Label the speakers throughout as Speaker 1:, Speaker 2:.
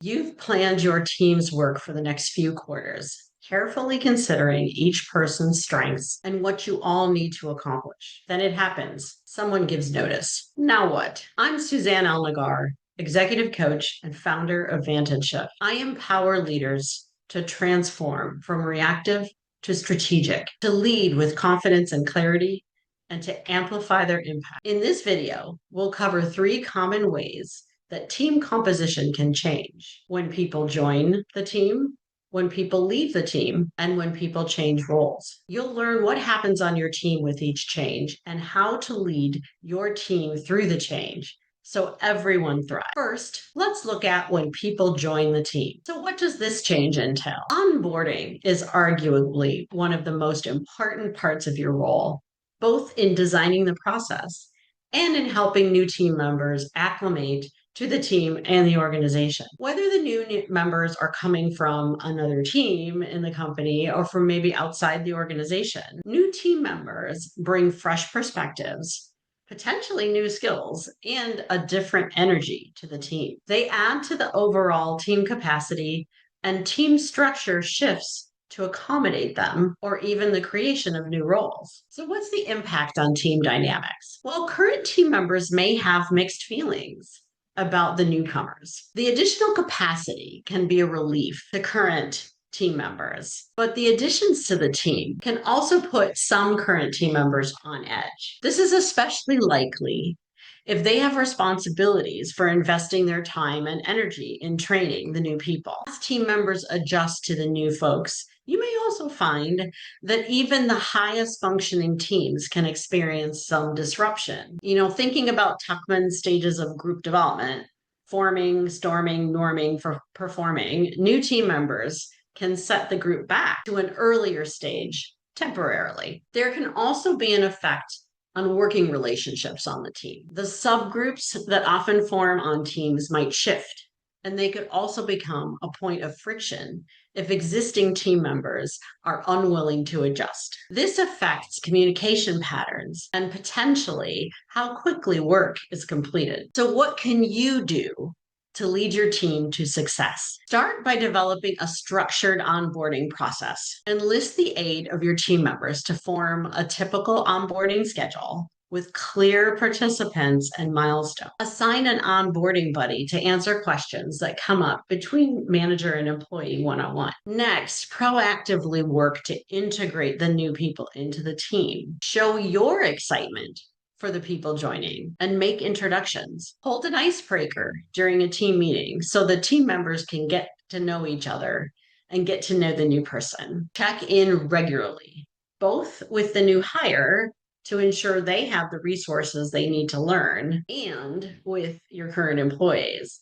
Speaker 1: You've planned your team's work for the next few quarters, carefully considering each person's strengths and what you all need to accomplish. Then it happens. Someone gives notice. Now what? I'm Suzanne Alnagar, executive coach and founder of Vantage Shift. I empower leaders to transform from reactive to strategic, to lead with confidence and clarity, and to amplify their impact. In this video, we'll cover 3 common ways that team composition can change when people join the team, when people leave the team, and when people change roles. You'll learn what happens on your team with each change and how to lead your team through the change so everyone thrives. First, let's look at when people join the team. So what does this change entail? Onboarding is arguably one of the most important parts of your role, both in designing the process and in helping new team members acclimate to the team and the organization. Whether the new members are coming from another team in the company or from maybe outside the organization, new team members bring fresh perspectives, potentially new skills, and a different energy to the team. They add to the overall team capacity, and team structure shifts to accommodate them, or even the creation of new roles. So what's the impact on team dynamics? Well, current team members may have mixed feelings about the newcomers. The additional capacity can be a relief to current team members, but the additions to the team can also put some current team members on edge. This is especially likely if they have responsibilities for investing their time and energy in training the new people. As team members adjust to the new folks, you may also find that even the highest functioning teams can experience some disruption. Thinking about Tuckman's stages of group development, forming, storming, norming, for performing, new team members can set the group back to an earlier stage temporarily. There can also be an effect on working relationships on the team. The subgroups that often form on teams might shift, and they could also become a point of friction if existing team members are unwilling to adjust. This affects communication patterns and potentially how quickly work is completed. So what can you do to lead your team to success? Start by developing a structured onboarding process. Enlist the aid of your team members to form a typical onboarding schedule with clear participants and milestones. Assign an onboarding buddy to answer questions that come up between manager and employee one-on-one. Next, proactively work to integrate the new people into the team. Show your excitement for the people joining and make introductions. Hold an icebreaker during a team meeting so the team members can get to know each other and get to know the new person. Check in regularly, both with the new hire to ensure they have the resources they need to learn, and with your current employees.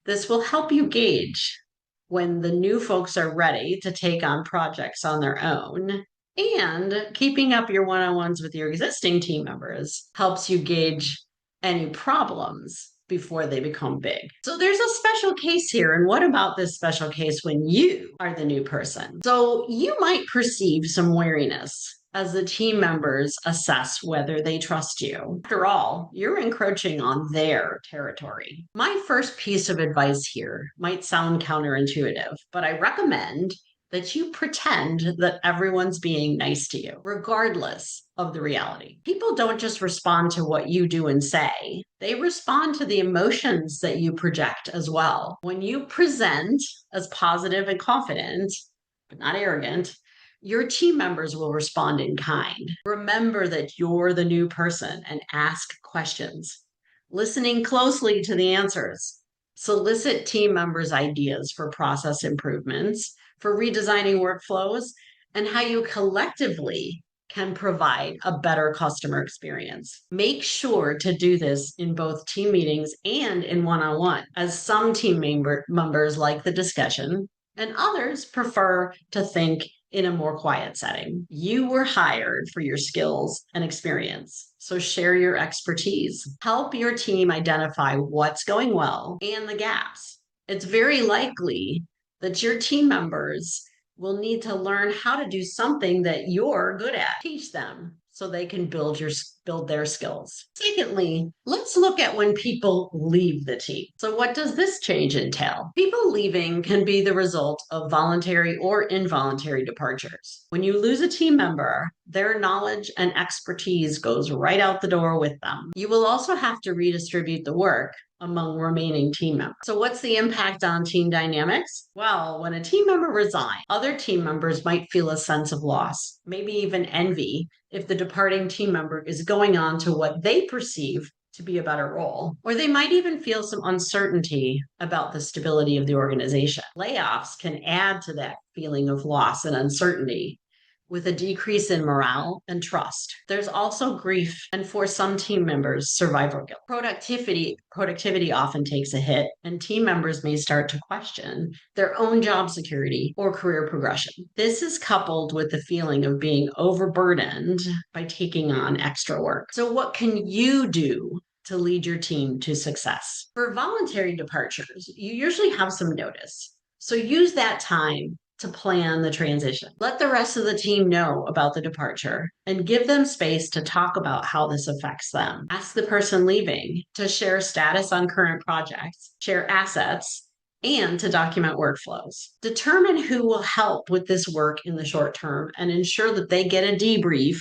Speaker 1: This will help you gauge when the new folks are ready to take on projects on their own. And keeping up your one-on-ones with your existing team members helps you gauge any problems before they become big. So there's a special case here. And what about this special case when you are the new person? So you might perceive some wariness as the team members assess whether they trust you. After all, you're encroaching on their territory. My first piece of advice here might sound counterintuitive, but I recommend that you pretend that everyone's being nice to you, regardless of the reality. People don't just respond to what you do and say, they respond to the emotions that you project as well. When you present as positive and confident, but not arrogant, your team members will respond in kind. Remember that you're the new person and ask questions, listening closely to the answers. Solicit team members' ideas for process improvements, for redesigning workflows, and how you collectively can provide a better customer experience. Make sure to do this in both team meetings and in one-on-one, as some team members like the discussion and others prefer to think in a more quiet setting. You were hired for your skills and experience, so share your expertise. Help your team identify what's going well and the gaps. It's very likely that your team members will need to learn how to do something that you're good at. Teach them so they can build build their skills. Secondly, let's look at when people leave the team. So what does this change entail? People leaving can be the result of voluntary or involuntary departures. When you lose a team member, their knowledge and expertise goes right out the door with them. You will also have to redistribute the work among remaining team members. So what's the impact on team dynamics? Well, when a team member resigns, other team members might feel a sense of loss, maybe even envy, if the departing team member is going on to what they perceive to be a better role. Or they might even feel some uncertainty about the stability of the organization. Layoffs can add to that feeling of loss and uncertainty, with a decrease in morale and trust. There's also grief, and for some team members, survival guilt. Productivity often takes a hit, and team members may start to question their own job security or career progression. This is coupled with the feeling of being overburdened by taking on extra work. So what can you do to lead your team to success? For voluntary departures, you usually have some notice. So use that time to plan the transition. Let the rest of the team know about the departure and give them space to talk about how this affects them. Ask the person leaving to share status on current projects, share assets, and to document workflows. Determine who will help with this work in the short term and ensure that they get a debrief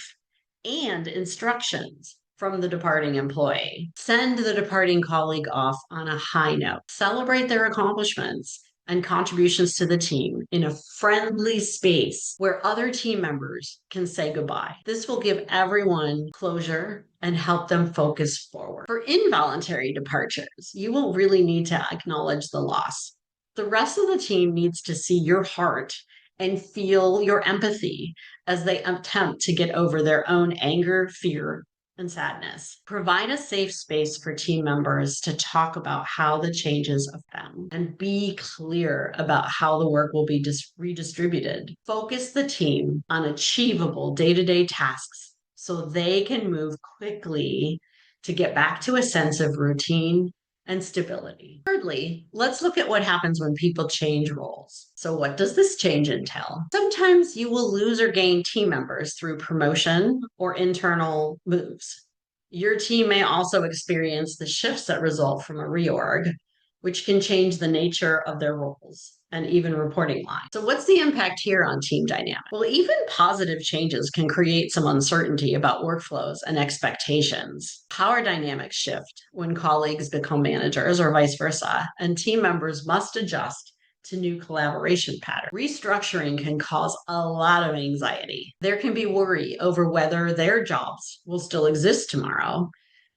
Speaker 1: and instructions from the departing employee. Send the departing colleague off on a high note. Celebrate their accomplishments and contributions to the team in a friendly space where other team members can say goodbye. This will give everyone closure and help them focus forward. For involuntary departures, you will really need to acknowledge the loss. The rest of the team needs to see your heart and feel your empathy as they attempt to get over their own anger, fear, and sadness. Provide a safe space for team members to talk about how the changes affect them and be clear about how the work will be redistributed. Focus the team on achievable day-to-day tasks so they can move quickly to get back to a sense of routine and stability. Thirdly, let's look at what happens when people change roles. So what does this change entail? Sometimes you will lose or gain team members through promotion or internal moves. Your team may also experience the shifts that result from a reorg, which can change the nature of their roles and even reporting lines. So what's the impact here on team dynamic? Well, even positive changes can create some uncertainty about workflows and expectations. Power dynamics shift when colleagues become managers or vice versa, and team members must adjust to new collaboration patterns. Restructuring can cause a lot of anxiety. There can be worry over whether their jobs will still exist tomorrow,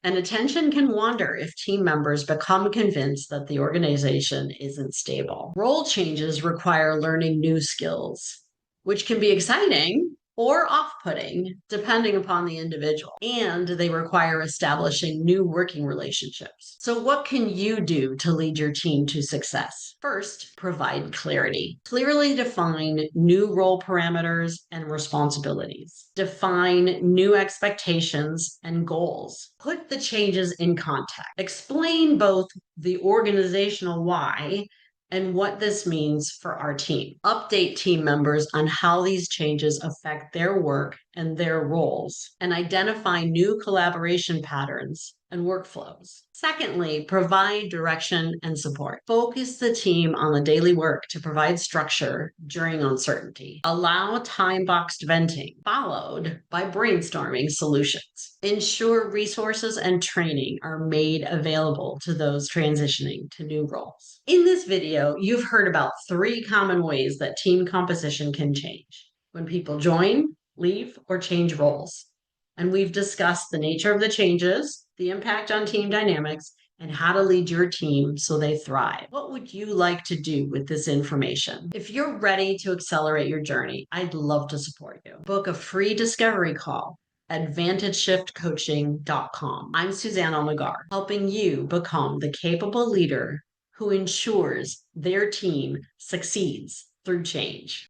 Speaker 1: and attention can wander if team members become convinced that the organization isn't stable. Role changes require learning new skills, which can be exciting or off-putting depending upon the individual, and they require establishing new working relationships. So what can you do to lead your team to success? First, provide clarity. Clearly define new role parameters and responsibilities. Define new expectations and goals. Put the changes in context. Explain both the organizational why and what this means for our team. Update team members on how these changes affect their work and their roles, and identify new collaboration patterns and workflows. Secondly, provide direction and support. Focus the team on the daily work to provide structure during uncertainty. Allow time-boxed venting, followed by brainstorming solutions. Ensure resources and training are made available to those transitioning to new roles. In this video, you've heard about 3 common ways that team composition can change when people join, leave, or change roles. And we've discussed the nature of the changes, the impact on team dynamics, and how to lead your team so they thrive. What would you like to do with this information? If you're ready to accelerate your journey, I'd love to support you. Book a free discovery call at vantageshiftcoaching.com. I'm Suzanne Almagar, helping you become the capable leader who ensures their team succeeds through change.